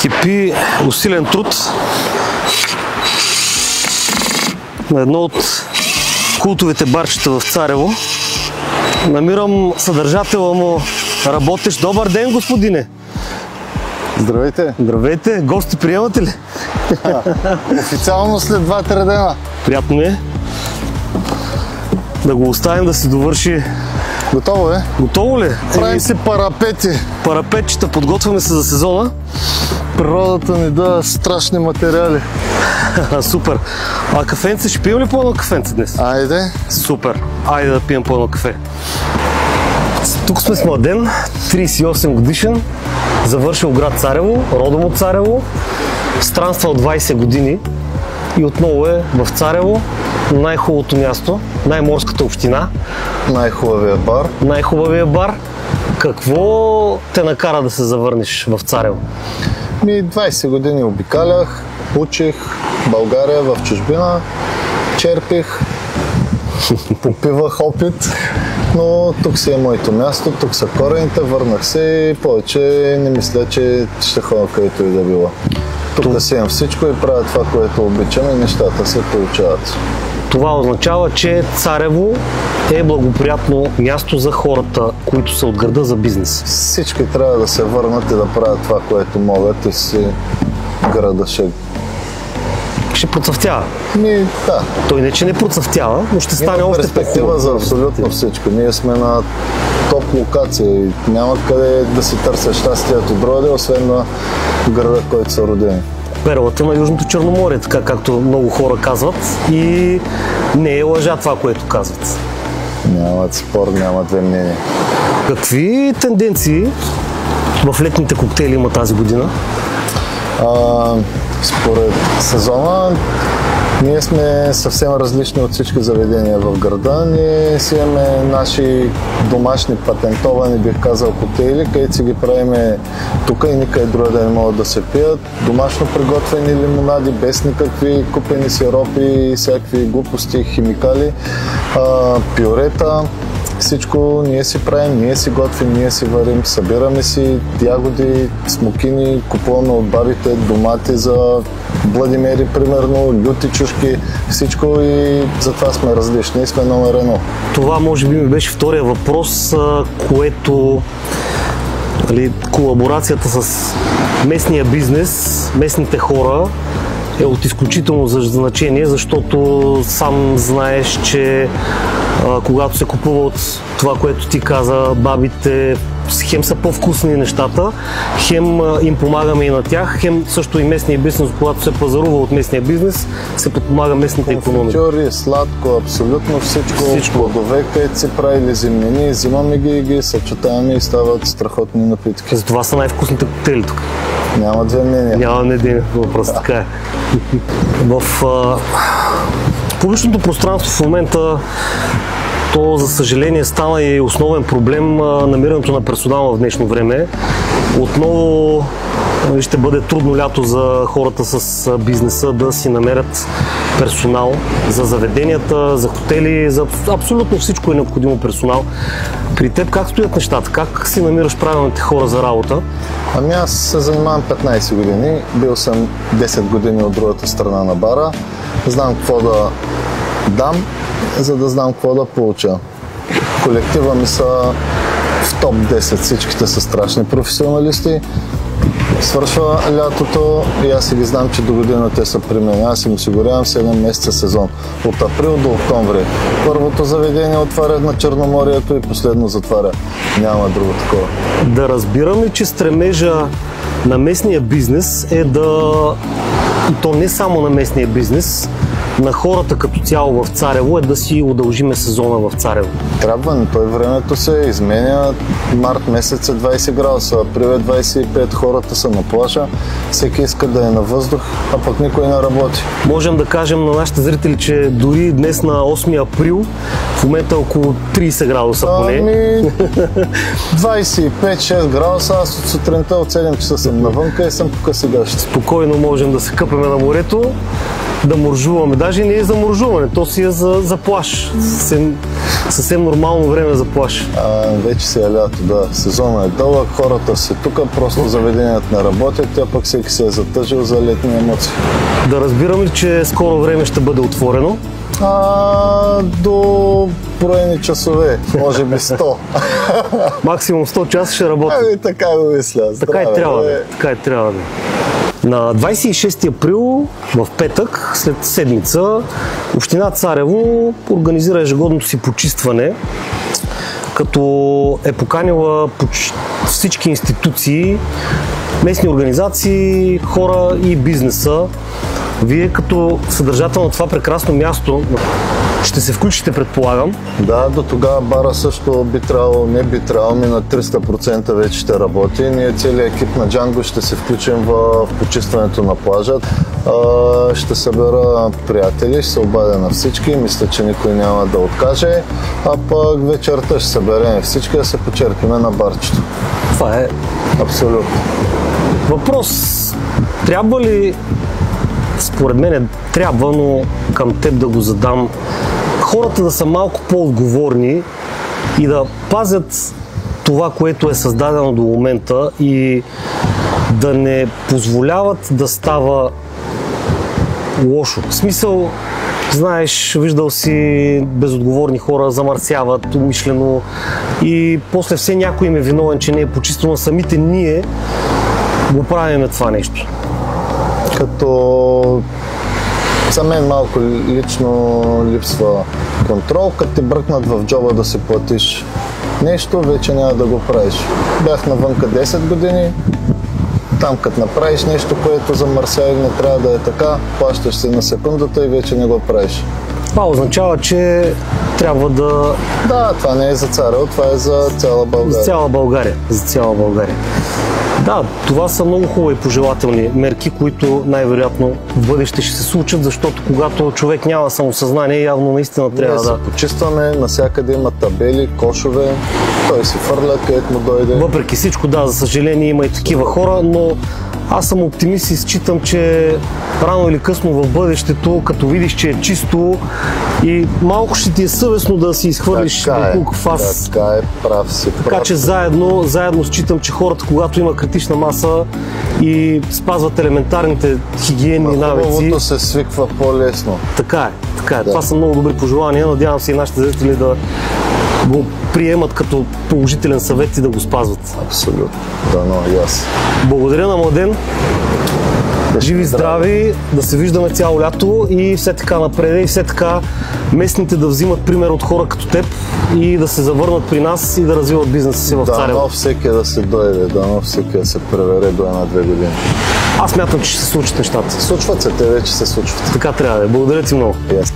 Кипи усилен труд на едно от култовите барчета в Царево. Намирам съдържателя му работещ. Добър ден, господине! Здравейте! Здравейте! Гости приемате ли? Официално след 2-3 дена. Приятно ми е. Да го оставим да си довърши. Готово е? Готово ли? Правим си парапети. Парапетчета, подготвяме се за сезона. Природата ни дава страшни материали. Супер! А кафенце, ще пием ли по едно кафенце днес? Айде! Супер! Айде да пием по едно кафе. Тук сме с Младен, 38 годишен, завършил град Царево, родом от Царево, странствал 20 години и отново е в Царево, най-хубавото място, най-морската община. Най-хубавия бар. Най-хубавия бар. Какво те накара да се завърнеш в Царево? 20 години обикалях, учих България в чужбина, черпих, попивах опит, но тук си е моето място, тук са корените, върнах се и повече не мисля, че ще ходя където и да било. Тук си имам всичко и правя това, което обичам и нещата се получават. Това означава, че Царево е благоприятно място за хората, които са от града за бизнес. Всички трябва да се върнат и да правят това, което могат и си града ще процъфтява. Да. Той не, че не процъфтява, но ще стане още перспектива за абсолютно всичко. Ние сме на топ локация и няма къде да си търся щастието другаде, освен на града, в който са родени. Перлата на Южното Черноморие, така както много хора казват, и не е лъжа това, което казват. Нямат спор, нямат две мнения. Какви тенденции в летните коктейли има тази година? Според сезона ние сме съвсем различни от всички заведения в града. Ние си имаме наши домашни патентовани, бих казал, коктейли, където си ги правиме тук и никъде другаде не могат да се пият. Домашно приготвени лимонади, без никакви купени сиропи, всякакви глупости, химикали, пюрета. Всичко ние си правим, ние си готвим, ние си варим, събираме си ягоди, смокини, купуваме от бабите домати за Владимери, примерно, люти чушки, всичко и затова сме различни и сме номер едно. Това може би ми беше втория въпрос, което колаборацията с местния бизнес, местните хора е от изключително значение, защото сам знаеш, че когато се купува от това, което ти каза, бабите, хем са по-вкусни нещата, хем им помагаме и на тях, хем също и местния бизнес, когато се пазарува от местния бизнес, се подпомага местната икономика. Конфитюри, сладко, абсолютно всичко. Плодове, където си правили зимнини, взимаме ги и ги съчетаваме и стават страхотни напитки. За това са най-вкусните коктейли тук. Няма две мнения. Няма един въпрос, така е. В публичното пространство в момента то, за съжаление, стана и основен проблем намирането на персонал в днешно време. Отново ще бъде трудно лято за хората с бизнеса да си намерят персонал за заведенията, за хотели, за абсолютно всичко е необходимо персонал. При теб как стоят нещата? Как си намираш правилните хора за работа? Ами аз се занимавам 15 години, бил съм 10 години от другата страна на бара, знам какво да дам, за да знам какво да получа. Колектива ми са в топ 10, всичките са страшни професионалисти. Свършва лятото и аз си ги знам, че до година те са при мен. Аз им осигурявам 7 месеца сезон. От април до октомври. Първото заведение отваря на Черноморието и последно затваря. Няма друго такова. Да разбираме, че стремежа на местния бизнес е да... И то не само на местния бизнес, на хората като цяло в Царево е да си удължиме сезона в Царево. Трябва, но той времето се изменя. Март месец е 20 градуса, април е 25, хората са на плажа, всеки иска да е на въздух, а пък никой не работи. Можем да кажем на нашите зрители, че дори днес на 8 април в момента около 30 градуса поне. 25-6 градуса, аз от сутринта от 7 часа съм навънка и съм тук сега. Спокойно можем да се къпеме на морето да моржуваме. Даже не е за моржуване, то си е за плаж. Съвсем нормално време за плаж. Вече си е лято, да. Сезонът е дълъг, хората са тук, просто заведенията не работят, а пък всеки се е затъжил за летни емоции. Да разбирам ли, че скоро време ще бъде отворено? До броени часове, може би 100. Максимум 100 часа ще работи. Така го мисля. Така и трябва да. Така и трябва да. На 26 април, в петък, след седмица, община Царево организира ежегодното си почистване, като е поканила всички институции, местни организации, хора и бизнеса. Вие като съдържател на това прекрасно място ще се включите, предполагам. Да, до тогава бара също би трябвало на 300% вече ще работи. Ние целият екип на Джанго ще се включим в почистването на плажа. Ще събера приятели, ще се обадя на всички, мисля, че никой няма да откаже, а пък вечерта ще съберем всички да се почерпиме на барчето. Това е абсолютно. Въпрос, трябва ли, според мен трябва, но към теб да го задам, хората да са малко по-отговорни и да пазят това, което е създадено до момента и да не позволяват да става лошо. В смисъл, знаеш, виждал си безотговорни хора, замърсяват умишлено и после все някой им е виновен, че не е почистено, самите ние го правим това нещо. Като за мен малко лично липсва контрол, като ти бръкнат в джоба да си платиш нещо, вече няма да го правиш. Бях навънка 10 години, там като направиш нещо, което замърся и не трябва да е така, плащаш се на секундата и вече не го правиш. Това означава, че трябва да... Да, това не е за Царево, това е за цяла България. За цяла България. За цяла България. Да, това са много хубави пожелателни мерки, които най-вероятно в бъдеще ще се случат, защото когато човек няма самосъзнание, явно наистина трябва да... Ние се почистваме, навсякъде има табели, кошове, той си фърля, където му дойде. Въпреки всичко, да, за съжаление има и такива хора, но аз съм оптимист и считам, че рано или късно в бъдещето, като видиш, че е чисто и малко ще ти е съвестно да си изхвърлиш буклук в аз. Така е, прав си. Така че заедно считам, че хората, когато има критична маса и спазват елементарните хигиенни навици... Хубавото се свиква по-лесно. Така е. Да. Това са много добри пожелания. Надявам се и нашите зрители да го приемат като положителен съвет и да го спазват. Абсолютно. Да, но и аз. Благодаря на Младен. Живи, здрави, да се виждаме цяло лято и все така напред и все така местните да взимат пример от хора като теб и да се завърнат при нас и да развиват бизнеса си в Царево. Дано всеки да се дойде, дано всеки да се превере до 1-2 години. Аз смятам, че ще се случат нещата. Случват се, те вече се случват. Така трябва да е. Благодаря ти много. Yes.